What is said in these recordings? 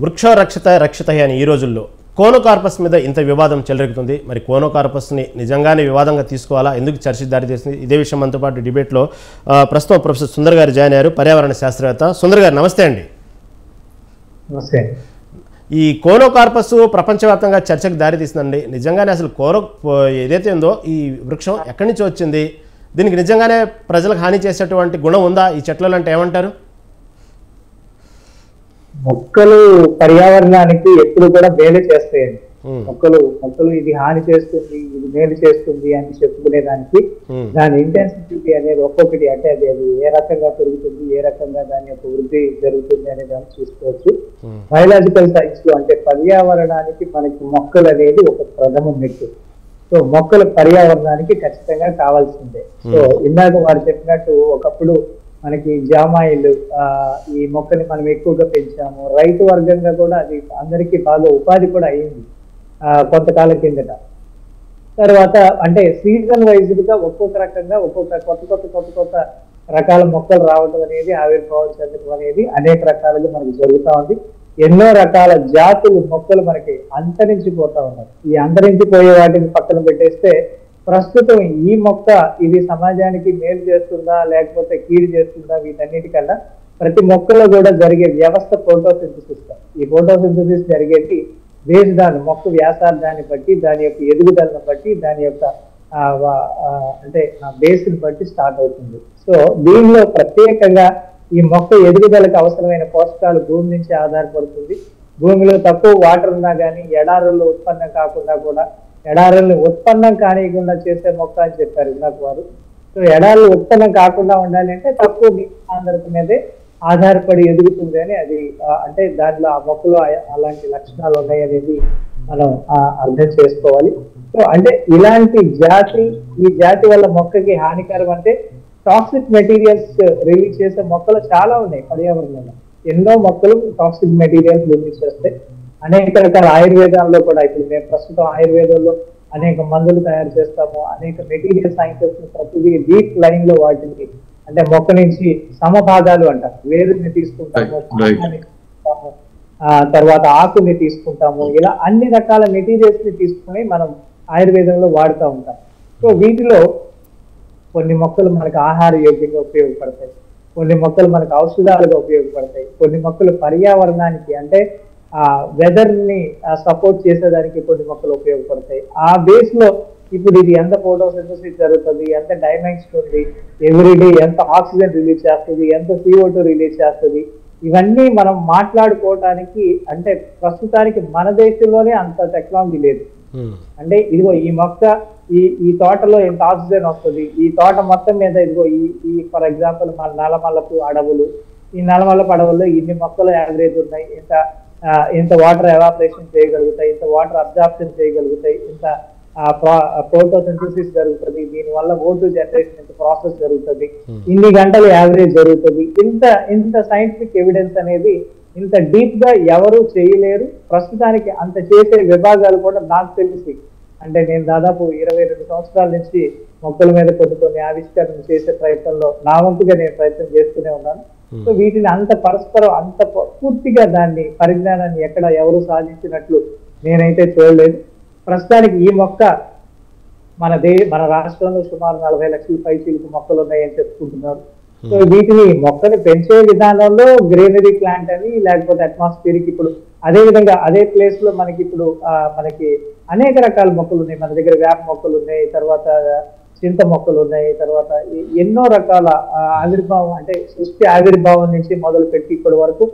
వృక్షో రక్షిత రక్షిత అని ఈ రోజుల్లో కోనోకార్పస్ మీద ఇంత వివాదం చెలరెగుతుంది. మరి కోనోకార్పస్ని నిజంగానే వివాదంగా తీసుకోవాలా, ఎందుకు చర్చకు దారితీస్తుంది? ఇదే విషయం మనతో పాటు డిబేట్లో ప్రస్తుతం ప్రొఫెసర్ సుందర్ గారు జాయిన్ అయ్యారు, పర్యావరణ శాస్త్రవేత్త. సుందర్ గారు నమస్తే అండి. నమస్తే. ఈ కోనోకార్పస్ ప్రపంచవ్యాప్తంగా చర్చకు దారితీస్తుందండి. నిజంగానే అసలు ఏదైతే ఉందో ఈ వృక్షం ఎక్కడి నుంచి వచ్చింది, దీనికి నిజంగానే ప్రజలకు హాని చేసేటువంటి గుణం ఉందా ఈ చెట్లలో అంటే ఏమంటారు? మొక్కలు పర్యావరణానికి ఎప్పుడు కూడా మేలు చేస్తాయండి. మొక్కలు ఇది హాని చేస్తుంది, ఇది మేలు చేస్తుంది అని చెప్పుకునే దానికి దాని ఇంటెన్సిటీ అనేది ఒక్కొక్కటి అంటే అది ఏ రకంగా పెరుగుతుంది, ఏ రకంగా దాని యొక్క వృద్ధి జరుగుతుంది అనే దాన్ని చూసుకోవచ్చు. బయలాజికల్ సైన్స్ లో అంటే పర్యావరణానికి మనకి మొక్కలు అనేది ఒక ప్రథమ మెట్టు. సో మొక్కలు పర్యావరణానికి ఖచ్చితంగా కావాల్సిందే. సో ఇందాక వారు చెప్పినట్టు ఒకప్పుడు మనకి జామాయిలు ఈ మొక్కని మనం ఎక్కువగా పెంచాము. రైతు వర్గంగా కూడా అది అందరికీ బాగా ఉపాధి కూడా అయింది కొంతకాలం కిందట. తర్వాత అంటే సీజన్ వైజ్ గా ఒక్కొక్క రకంగా ఒక్కొక్క కొత్త రకాల మొక్కలు రావడం అనేది, ఆవిర్భావం చెందడం అనేది అనేక రకాలుగా మనకు జరుగుతూ ఉంది. ఎన్నో రకాల జాతులు మొక్కలు మనకి అంతరించిపోతా ఉన్నాయి. ఈ అంతరించిపోయే వాటిని పక్కన పెట్టేస్తే ప్రస్తుతం ఈ మొక్క ఇది సమాజానికి మేలు చేస్తుందా లేకపోతే కీడు చేస్తుందా, వీటన్నిటికన్నా ప్రతి మొక్కలో కూడా జరిగే వ్యవస్థ ఫోటోసింథసిస్. ఈ ఫోటోసింథసిస్ జరిగేది బేస్డ్ ఆన్ మొక్క వ్యాసార్థాన్ని బట్టి, దాని యొక్క ఎదుగుదలను బట్టి, దాని యొక్క అంటే బేస్ని బట్టి స్టార్ట్ అవుతుంది. సో దీనిలో ప్రత్యేకంగా ఈ మొక్క ఎదుగుదలకు అవసరమైన పోషకాలు భూమి నుంచి ఆధారపడుతుంది. భూమిలో తక్కువ వాటర్ ఉన్నా కానీ ఎడారుల్లో ఉత్పన్నం కాకుండా కూడా ఎడారుల్ని ఉత్పన్నం కానియకుండా చేసే మొక్క అని చెప్పారు ఇందాక వారు. సో ఎడారులు ఉత్పన్నం కాకుండా ఉండాలి అంటే తక్కువ నీటి సాంద్రత మీదే ఆధారపడి ఎదుగుతుంది అని అది అంటే దాంట్లో ఆ మొక్కలో అలాంటి లక్షణాలు ఉన్నాయి అనేది మనం అర్థం చేసుకోవాలి. సో అంటే ఇలాంటి ఈ జాతి వల్ల మొక్కకి హానికరం అంటే టాక్సిక్ మెటీరియల్స్ రిలీజ్ చేసే మొక్కలు చాలా ఉన్నాయి పర్యావరణంలో. ఎన్నో మొక్కలు టాక్సిక్ మెటీరియల్స్ రిలీజ్ చేస్తాయి. అనేక రకాల ఆయుర్వేదాల్లో కూడా ఇప్పుడు మేము ప్రస్తుతం ఆయుర్వేదంలో అనేక మందులు తయారు చేస్తాము. అనేక మెటీరియల్ సైన్సెస్ ప్రతిదీ డీప్ లైన్ లో వాటిని అంటే మొక్క నుంచి సమభాగాలు అంటారు. వేరుని తీసుకుంటాము, తర్వాత ఆకుని తీసుకుంటాము. ఇలా అన్ని రకాల మెటీరియల్స్ ని తీసుకుని మనం ఆయుర్వేదంలో వాడుతూ ఉంటాం. సో వీటిలో కొన్ని మొక్కలు మనకు ఆహార యోగ్యంగా ఉపయోగపడతాయి, కొన్ని మొక్కలు మనకు ఔషధాలుగా ఉపయోగపడతాయి, కొన్ని మొక్కలు పర్యావరణానికి అంటే వెదర్ ని సపోర్ట్ చేసేదానికి కొన్ని మొక్కలు ఉపయోగపడతాయి. ఆ బేస్ లో ఇప్పుడు ఇది ఎంత ఫోటోసింథసిస్ జరుగుతుంది, ఎంత డైమెన్షన్ ఉంది, ఎవ్రీడే ఎంత ఆక్సిజన్ రిలీజ్ చేస్తుంది, ఎంత CO2 రిలీజ్ చేస్తుంది, ఇవన్నీ మనం మాట్లాడుకోవటానికి అంటే ప్రస్తుతానికి మన దేశంలోనే అంత టెక్నాలజీ లేదు. అంటే ఇదిగో ఈ మొక్క ఈ తోటలో ఎంత ఆక్సిజన్ వస్తుంది, ఈ తోట మొత్తం మీద ఇదిగో ఈ ఫర్ ఎగ్జాంపుల్ మన నల్లమల్లపు అడవులు, ఈ నల్లమల్లపు అడవుల్లో ఇన్ని మొక్కలు యావరేజ్ ఉన్నాయి, ఇంత వాటర్ ఎవాపరేషన్ చేయగలుగుతాయి, ఇంత వాటర్ అబ్జార్ప్షన్ చేయగలుగుతాయి, ఇంత ఫోటోసింథసిస్ జరుగుతుంది, దీనివల్ల O2 జనరేషన్ ఇంత ప్రాసెస్ జరుగుతుంది, ఇన్ని గంటలు యావరేజ్ జరుగుతుంది. ఇంత సైంటిఫిక్ ఎవిడెన్స్ అనేది ఇంత డీప్ గా ఎవరు చేయలేరు. ప్రస్తుతానికి అంత చేసే విభాగాలు కూడా నాకు తెలిసి అంటే నేను దాదాపు 22 సంవత్సరాల నుంచి మొక్కల మీద కొన్ని ఆవిష్కరణ చేసే ప్రయత్నంలో నా వంతుగా నేను ప్రయత్నం చేస్తూనే ఉన్నాను. సో వీటిని అంత పరస్పరం అంత పూర్తిగా దాన్ని పరిజ్ఞానాన్ని ఎక్కడ ఎవరు సాధించినట్లు నేనైతే చూడలేదు. ప్రస్తుతానికి ఈ మొక్క మన రాష్ట్రంలో సుమారు 40 లక్షల పైచీలకు మొక్కలు ఉన్నాయని చెప్పుకుంటున్నారు. సో వీటిని మొక్కని పెంచే విధానంలో గ్రీనరీ ప్లాంట్ అని లేకపోతే అట్మాస్ఫియర్కి ఇప్పుడు అదే విధంగా అదే ప్లేస్ లో మనకి ఇప్పుడు మనకి అనేక రకాల మొక్కలు ఉన్నాయి. మన దగ్గర వేప మొక్కలు ఉన్నాయి, తర్వాత చింత మొక్కలు ఉన్నాయి, తర్వాత ఎన్నో రకాల ఆవిర్భావం అంటే సృష్టి ఆవిర్భావం నుంచి మొదలు పెట్టి ఇప్పటి వరకు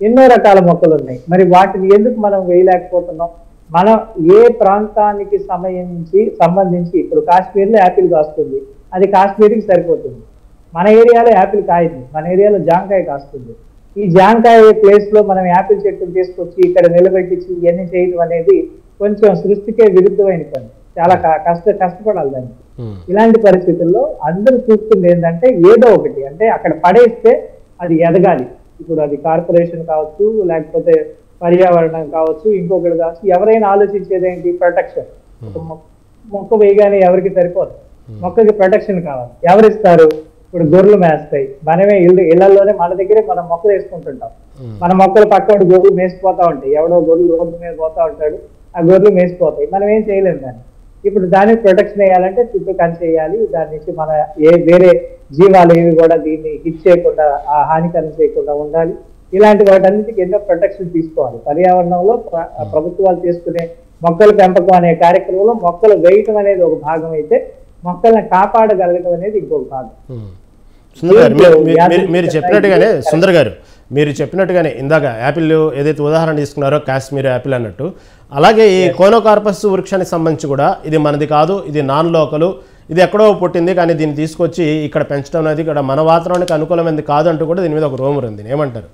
ఎన్నో రకాల మొక్కలు ఉన్నాయి. మరి వాటిని ఎందుకు మనం వేయలేకపోతున్నాం? మనం ఏ ప్రాంతానికి సంబంధించి ఇప్పుడు కాశ్మీర్లో యాపిల్ కాస్తుంది, అది కాశ్మీర్కి సరిపోతుంది. మన ఏరియాలో యాపిల్ కాయదు, మన ఏరియాలో జాంకాయ కాస్తుంది. ఈ జాంకాయ ప్లేస్ లో మనం యాపిల్ చెట్టును తీసుకొచ్చి ఇక్కడ నిలబెట్టించి ఇవన్నీ చేయడం అనేది కొంచెం సృష్టికే విరుద్ధమైన పని. చాలా కష్టపడాలి దానికి. ఇలాంటి పరిస్థితుల్లో అందరూ చూస్తుంది ఏంటంటే ఏదో ఒకటి అంటే అక్కడ పడేస్తే అది ఎదగాలి. ఇప్పుడు అది కార్పొరేషన్ కావచ్చు, లేకపోతే పర్యావరణం కావచ్చు, ఇంకొకటి కావచ్చు, ఎవరైనా ఆలోచించేది ఏంటి? ప్రొటెక్షన్. మొక్క వేయగానే ఎవరికి సరిపోదు, మొక్కకి ప్రొటెక్షన్ కావాలి. ఎవరిస్తారు? ఇప్పుడు గొర్రెలు మేస్తాయి, మనమే ఇళ్లలోనే మన దగ్గరే మనం మొక్కలు వేసుకుంటుంటాం. మన మొక్కలు పక్కన గొర్రెలు మేసిపోతా ఉంటాయి, ఎవడో గొర్రెలు రోడ్డు మీద పోతా ఉంటాడు, ఆ గొర్రెలు మేసిపోతాయి, మనం ఏం చేయలేము దాన్ని. ఇప్పుడు దానికి ప్రొటెక్షన్ వేయాలంటే చుట్టూ కంచె వేయాలి, దాని నుంచి మన వేరే జీవాలు ఏవి కూడా దీన్ని హిట్ చేయకుండా, ఆ హానికరం చేయకుండా ఉండాలి. ఇలాంటి వాటన్నిటికి ఎన్నో ప్రొటెక్షన్ తీసుకోవాలి. పర్యావరణంలో ప్రభుత్వాలు తీసుకునే మొక్కల పెంపకం అనే కార్యక్రమంలో మొక్కలు వేయటం అనేది ఒక భాగం అయితే, మొక్కల్ని కాపాడగలగడం అనేది ఇంకొక భాగం. సుందర్ గారు, మీరు చెప్పినట్టుగానే సుందర్ గారు మీరు చెప్పినట్టుగానే ఇందాక యాపిల్ ఏదైతే ఉదాహరణ తీసుకున్నారో కాశ్మీర్ యాపిల్ అన్నట్టు, అలాగే ఈ కోనోకార్పస్ వృక్షానికి సంబంధించి కూడా ఇది మనది కాదు, ఇది నాన్ లోకలు, ఇది ఎక్కడో పుట్టింది, కానీ దీన్ని తీసుకొచ్చి ఇక్కడ పెంచడం అనేది ఇక్కడ మన వాతావరణానికి అనుకూలమైనది కాదు అంటూ కూడా దీని మీద ఒక రూమర్ ఉంది. ఏమంటారు?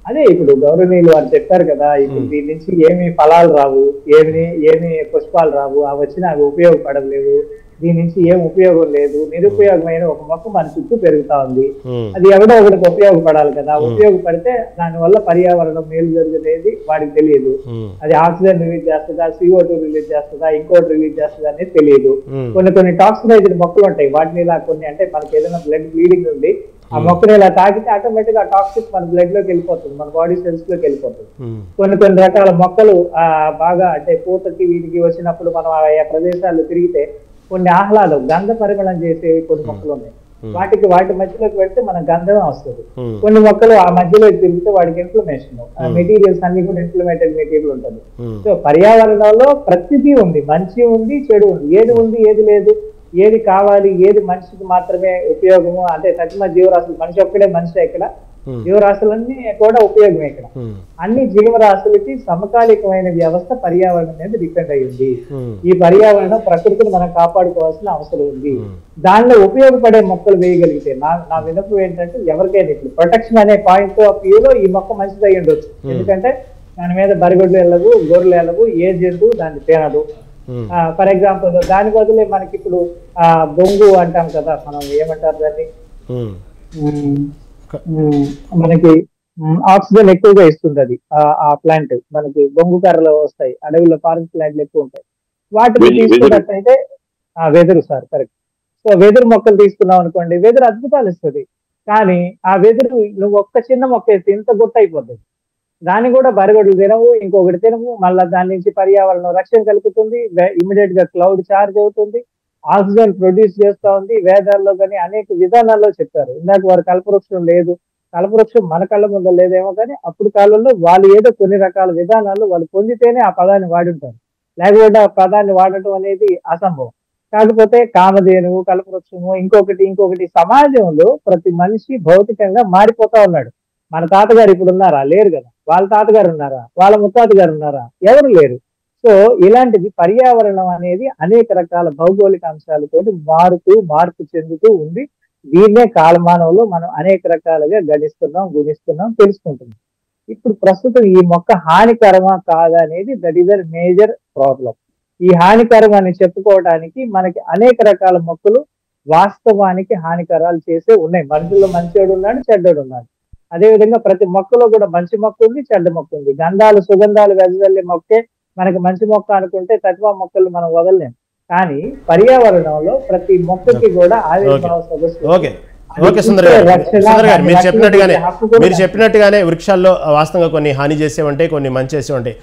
అదే ఇప్పుడు గౌరవనీయులు వారు చెప్పారు కదా, ఇప్పుడు దీని నుంచి ఏమి ఫలాలు రావు, ఏమి పుష్పాలు రావు, అవి వచ్చినా అవి ఉపయోగపడలేవు, దీని నుంచి ఏం ఉపయోగం లేదు, నిరుపయోగమైన ఒక మొక్క మన చుట్టూ పెరుగుతా ఉంది. అది ఎవడో ఒకరికి ఉపయోగపడాలి కదా, ఉపయోగపడితే దానివల్ల పర్యావరణం మేలు జరుగుతుంది వాడికి తెలియదు. అది ఆక్సిజన్ రిలీజ్ చేస్తుందా, CO2 రిలీజ్ చేస్తుందా, ఇంకోటి రిలీజ్ చేస్తుందా అనేది తెలియదు. కొన్ని టాక్సినైజ్డ్ మొక్కలు ఉంటాయి, వాటిని ఇలా కొన్ని అంటే మనకి ఏదైనా బ్లడ్ బ్లీడింగ్ ఉంది, ఆ మొక్కను ఇలా తాకితే ఆటోమేటిక్ ఆ టాక్సిక్ మన బ్లడ్ లోకి వెళ్ళిపోతుంది, మన బాడీ సెల్స్ లోకి వెళ్ళిపోతుంది. కొన్ని రకాల మొక్కలు బాగా అంటే పూతకి వీటికి వచ్చినప్పుడు మనం ఆయా ప్రదేశాల్లో తిరిగితే కొన్ని ఆహ్లాదం గంధ పరిమళం చేసే కొన్ని మొక్కలు ఉన్నాయి, వాటి మధ్యలోకి వెళ్తే మన గంధం వస్తుంది. కొన్ని మొక్కలు ఆ మధ్యలో తిరిగితే వాడికి ఇన్ఫ్లమేషన్, మెటీరియల్స్ అన్ని కూడా ఇన్ఫ్లమేటెడ్ మెటీరియల్ ఉంటుంది. సో పర్యావరణంలో ప్రతిదీ ఉంది, మంచి ఉంది, చెడు ఉంది, ఏది లేదు, ఏది కావాలి, ఏది మనిషికి మాత్రమే ఉపయోగము అంటే సచిమ జీవరాశులు, మనిషి ఒక్కడే మనిషి ఇక్కడ, జీవరాశులన్నీ కూడా ఉపయోగమే ఇక్కడ. అన్ని జీవరాశులకి సమకాలికమైన వ్యవస్థ పర్యావరణం మీద డిపెండ్ అయ్యింది. ఈ పర్యావరణం ప్రకృతిని మనం కాపాడుకోవాల్సిన అవసరం ఉంది. దానిలో ఉపయోగపడే మొక్కలు వేయగలిగితే నా వినపు ఏంటంటే, ఎవరికైనా ఇప్పుడు ప్రొటెక్షన్ అనే పాయింట్ ఆఫ్ వ్యూలో ఈ మొక్క మంచిది అయ్యి ఉండొచ్చు, ఎందుకంటే దాని మీద బరిగొడ్లు వెళ్ళవు, గొర్రెలు వెళ్ళవు, ఏ జంతువు దాన్ని తినదు. ఫర్ ఎగ్జాంపుల్ దాని బదులే మనకి ఇప్పుడు బొంగు అంటాం కదా, మనం ఏమంటారు దాన్ని, మనకి ఆక్సిజన్ ఎక్కువగా ఇస్తుంది అది, ఆ ప్లాంట్ మనకి బొంగు కర్రలు వస్తాయి, అడవిలో ఫారెస్ట్ ప్లాంట్లు ఎక్కువ ఉంటాయి. వాటిని తీసుకున్నట్టయితే వెదురు సార్ కరెక్ట్. సో వెదురు మొక్కలు తీసుకున్నాం అనుకోండి, వెదురు అద్భుతాలు ఇస్తుంది, కానీ ఆ వెదురు నువ్వు ఒక్క చిన్న మొక్క వేస్తే ఇంత గుట్ట అయిపోతుంది, దాన్ని కూడా బరిగొడ్లు తినవు, ఇంకొకటి తినవు, మళ్ళీ దాని నుంచి పర్యావరణం రక్షణ కలుగుతుంది, ఇమీడియట్ గా క్లౌడ్ చార్జ్ అవుతుంది, ఆక్సిజన్ ప్రొడ్యూస్ చేస్తా ఉంది. వేదాల్లో కానీ అనేక విధానాల్లో చెప్పారు. ఇందాక వారు కల్పవృక్షం లేదు, కల్పవృక్షం మన కళ్ళ ముందు లేదేమో, కానీ అప్పుడు కాలంలో వాళ్ళు ఏదో కొన్ని రకాల విధానాలు వాళ్ళు పొందితేనే ఆ పదాన్ని వాడుంటారు, లేకపోతే ఆ పదాన్ని వాడటం అనేది అసంభవం. కాకపోతే కామధేనువు, కల్పవృక్షము, ఇంకొకటి సమాజంలో ప్రతి మనిషి భౌతికంగా మారిపోతా ఉన్నాడు. మన తాతగారు ఇప్పుడు ఉన్నారా? లేరు కదా. వాళ్ళ తాతగారు ఉన్నారా? వాళ్ళ ముత్తాత గారు ఉన్నారా? ఎవరు లేరు. సో ఇలాంటిది పర్యావరణం అనేది అనేక రకాల భౌగోళిక అంశాలతో మార్పు చెందుతూ ఉంది. దీన్నే కాలమానంలో మనం అనేక రకాలుగా గుణిస్తున్నాం, తెలుసుకుంటున్నాం. ఇప్పుడు ప్రస్తుతం ఈ మొక్క హానికరమా కాదా అనేది that is the major problem. ఈ హానికరం అని చెప్పుకోవడానికి మనకి అనేక రకాల మొక్కలు వాస్తవానికి హానికరాలు చేసే ఉన్నాయి. మనుషుల్లో మంచివాడు ఉన్నాడు, చెడ్డోడు ఉన్నాడు. అదేవిధంగా ప్రతి మొక్కలో కూడా మంచి మొక్క ఉంది, చెడ్డ మొక్క ఉంది. గంధాలు సుగంధాలు వెదజల్లే మొక్కే మనకి మంచి మొక్క అనుకుంటే తత్వ మొక్కలు మనం వదలలేం. కానీ పర్యావరణంలో ప్రతి మొక్కకి కూడా ఆవిర్భావ సదస్సు. ఓకే సుందర్ గారు, మీరు చెప్పినట్టుగానే వృక్షాల్లో వాస్తవంగా కొన్ని హాని చేసేవంటాయి, కొన్ని మంచి చేసేవంటాయి.